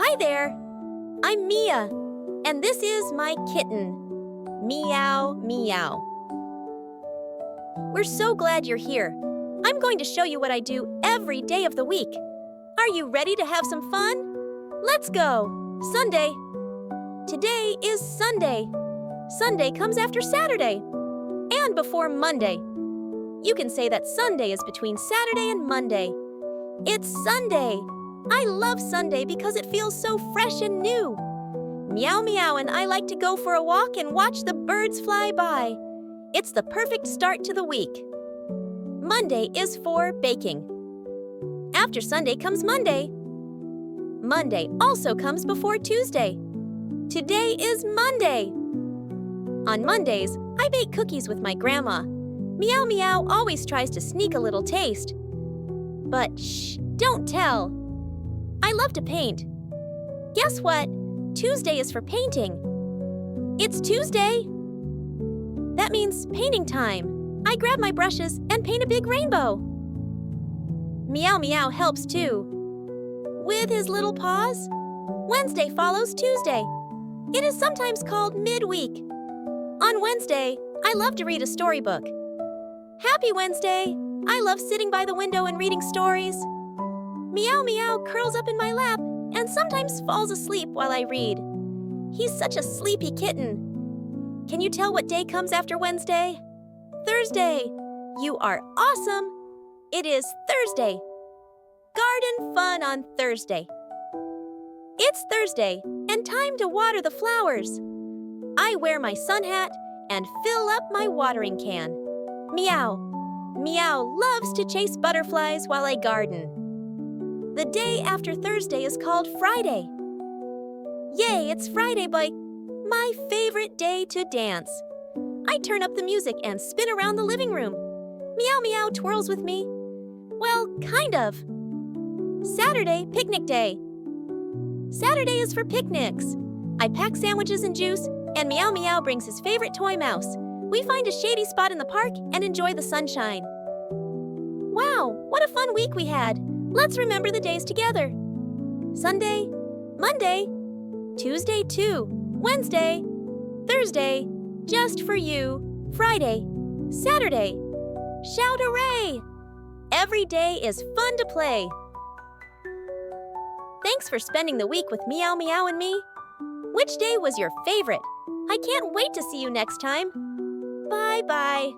Hi there! I'm Mia, and this is my kitten, Meow Meow. We're so glad you're here. I'm going to show you what I do every day of the week. Are you ready to have some fun? Let's go! Sunday. Today is Sunday. Sunday comes after Saturday and before Monday. You can say that Sunday is between Saturday and Monday. It's Sunday. I love Sunday because it feels so fresh and new. Meow Meow and I like to go for a walk and watch the birds fly by. It's the perfect start to the week. Monday is for baking. After Sunday comes Monday. Monday also comes before Tuesday. Today is Monday. On Mondays, I bake cookies with my grandma. Meow Meow always tries to sneak a little taste. But shh, don't tell. I love to paint. Guess what? Tuesday is for painting. It's Tuesday. That means painting time. I grab my brushes and paint a big rainbow. Meow Meow helps too. With his little paws. Wednesday follows Tuesday. It is sometimes called midweek. On Wednesday, I love to read a storybook. Happy Wednesday! I love sitting by the window and reading stories. Meow Meow curls up in my lap and sometimes falls asleep while I read. He's such a sleepy kitten. Can you tell what day comes after Wednesday? Thursday. You are awesome. It is Thursday. Garden fun on Thursday. It's Thursday and time to water the flowers. I wear my sun hat and fill up my watering can. Meow. Meow loves to chase butterflies while I garden. The day after Thursday is called Friday. Yay, it's Friday, but my favorite day to dance. I turn up the music and spin around the living room. Meow Meow twirls with me. Well, kind of. Saturday, picnic day. Saturday is for picnics. I pack sandwiches and juice, and Meow Meow brings his favorite toy mouse. We find a shady spot in the park and enjoy the sunshine. Wow, what a fun week we had. Let's remember the days together. Sunday, Monday, Tuesday too, Wednesday, Thursday, just for you, Friday, Saturday. Shout hooray! Every day is fun to play. Thanks for spending the week with Meow Meow and me. Which day was your favorite? I can't wait to see you next time. Bye-bye.